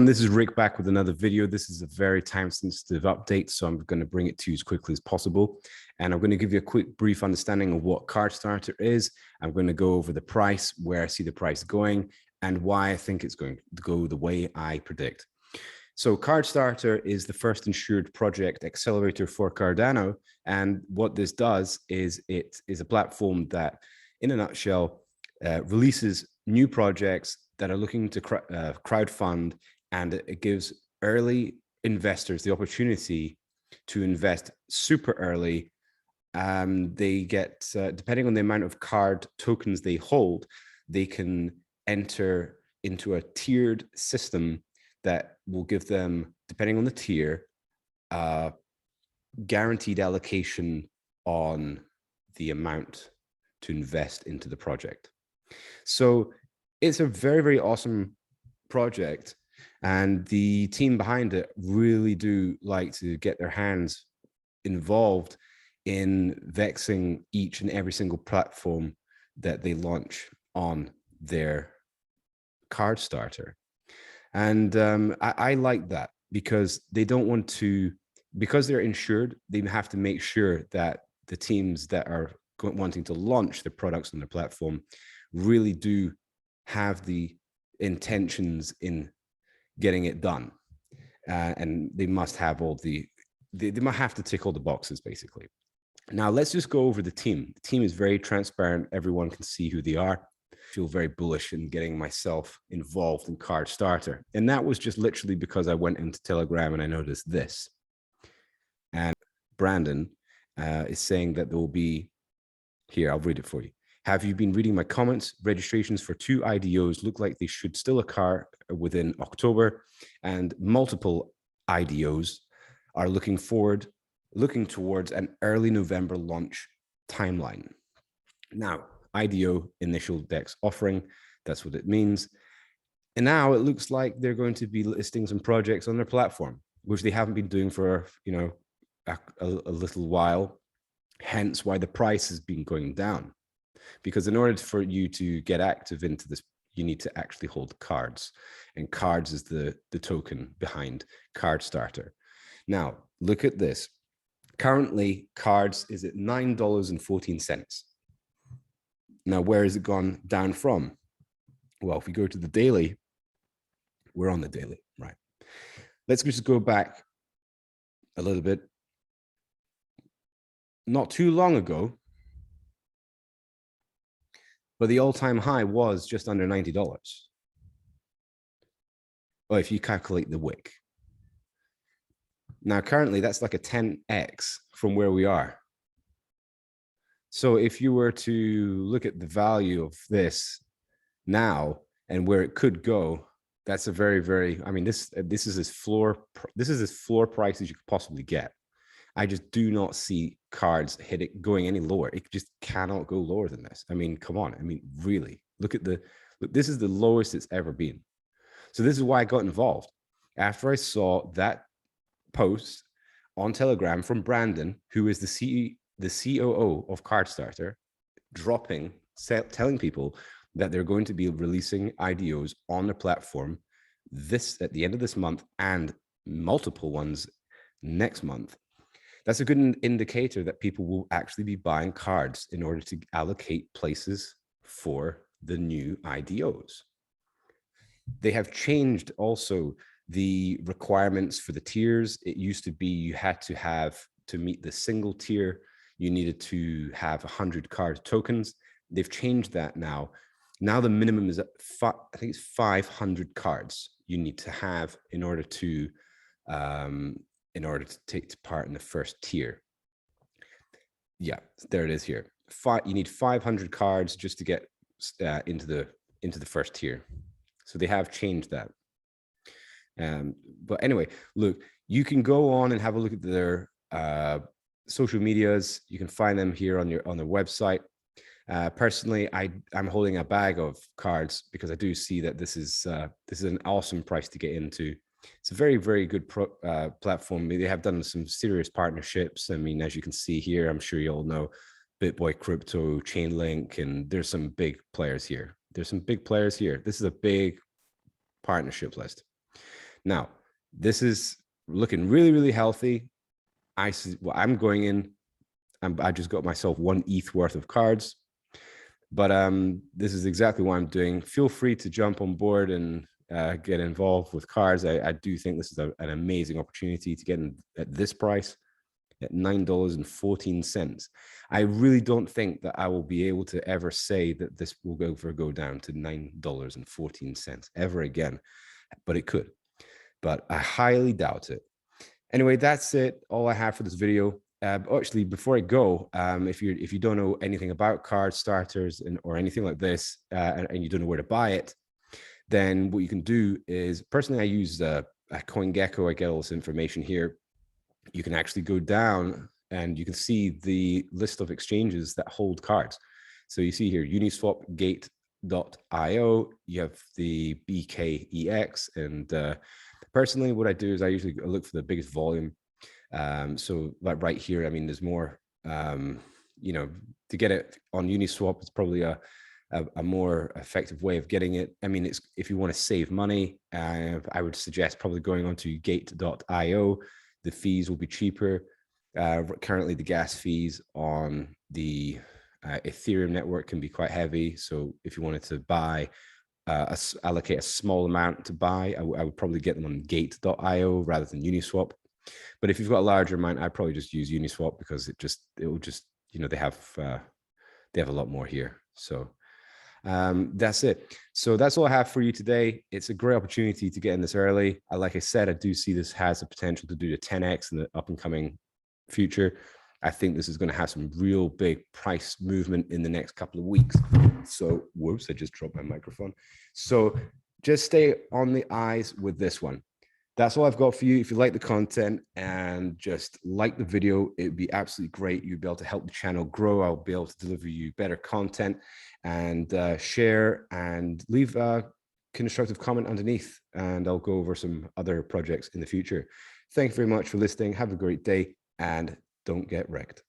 This is Rick back with another video. This is a very time-sensitive update, so I'm going to bring it to you as quickly as possible. And I'm going to give you a quick, brief understanding of what Cardstarter is. I'm going to go over the price, where I see the price going, and why I think it's going to go the way I predict. So Cardstarter is the first insured project accelerator for Cardano. And what this does is it is a platform that, in a nutshell, releases new projects that are looking to crowdfund, and it gives early investors the opportunity to invest super early. They get, depending on the amount of card tokens they hold, they can enter into a tiered system that will give them, depending on the tier, guaranteed allocation on the amount to invest into the project. So it's a very, very awesome project. And the team behind it really do like to get their hands involved in vexing each and every single platform that they launch on their Cardstarter. And I like that, because they don't want to, because they're insured, they have to make sure that the teams that are wanting to launch their products on their platform really do have the intentions in getting it done. And they must have all they might have to tick all the boxes, basically. Now, let's just go over the team. The team is very transparent. Everyone can see who they are. I feel very bullish in getting myself involved in Cardstarter. And that was just literally because I went into Telegram and I noticed this. And Brandon is saying that there will be, here, I'll read it for you. Have you been reading my comments? Registrations for 2 IDOs look like they should still occur within October, and multiple IDOs are looking towards an early November launch timeline. Now, IDO, initial DEX offering, that's what it means. And now it looks like they're going to be listing some projects on their platform, which they haven't been doing for, a little while. Hence why the price has been going down. Because in order for you to get active into this, you need to actually hold cards, and cards is the token behind Cardstarter. Now, look at this. Currently, cards is at $9.14. Now, where has it gone down from? Well, if we go to the daily, we're on the daily, right? Let's just go back a little bit. Not too long ago, but the all-time high was just under $90. Well, if you calculate the wick. Now, currently, that's like a 10x from where we are. So if you were to look at the value of this now and where it could go, that's a very, very, I mean, this is as floor price as you could possibly get. I just do not see cards going any lower. It just cannot go lower than this. I mean, come on. I mean, really, look, this is the lowest it's ever been. So this is why I got involved. After I saw that post on Telegram from Brandon, who is the COO of Cardstarter, telling people that they're going to be releasing IDOs on their platform at the end of this month, and multiple ones next month. That's a good indicator that people will actually be buying cards in order to allocate places for the new IDOs. They have changed also the requirements for the tiers. It used to be you had to meet the single tier, you needed to have 100 card tokens. They've changed that now. Now the minimum is I think it's 500 cards you need to have in order to take part in the first tier. Yeah, there it is here. You need 500 cards just to get into the first tier. So they have changed that. But anyway, look, you can go on and have a look at their social medias. You can find them here on their website. Personally, I'm holding a bag of cards because I do see that this is an awesome price to get into. It's a very, very good platform. They have done some serious partnerships. I mean, as you can see here, I'm sure you all know BitBoy Crypto, Chainlink, and there's some big players here. This is a big partnership list. Now, this is looking really, really healthy. I'm going in. I just got myself 1 ETH worth of cards. But this is exactly what I'm doing. Feel free to jump on board and get involved with cards. I do think this is an amazing opportunity to get in at this price, at $9.14. I really don't think that I will be able to ever say that this will go down to $9.14 ever again, but it could. But I highly doubt it. Anyway, that's it. All I have for this video. Actually, before I go, if you don't know anything about card starters or anything like this, and you don't know where to buy it, then what you can do is, personally, I use a CoinGecko. I get all this information here. You can actually go down and you can see the list of exchanges that hold cards. So you see here, Uniswap, Gate.io. You have the BKEX, and personally, what I do is I usually look for the biggest volume. So like right here, I mean, there's more, you know, to get it on Uniswap, it's probably a more effective way of getting it. I mean, it's, if you want to save money, I would suggest probably going on to Gate.io. The fees will be cheaper. Currently, the gas fees on the Ethereum network can be quite heavy. So if you wanted to buy, allocate a small amount to buy, I would probably get them on Gate.io rather than Uniswap. But if you've got a larger amount, I'd probably just use Uniswap, because it will just, you know, they have a lot more here. So that's it. So that's all I have for you today. It's a great opportunity to get in this early. Like I said, I do see this has the potential to do the 10x in the up and coming future. I think this is going to have some real big price movement in the next couple of weeks. So, whoops, I just dropped my microphone. So just stay on the eyes with this one. That's all I've got for you. If you like the content and just like the video, it would be absolutely great. You'd be able to help the channel grow. I'll be able to deliver you better content, and share and leave a constructive comment underneath, and I'll go over some other projects in the future. Thank you very much for listening. Have a great day, and don't get wrecked.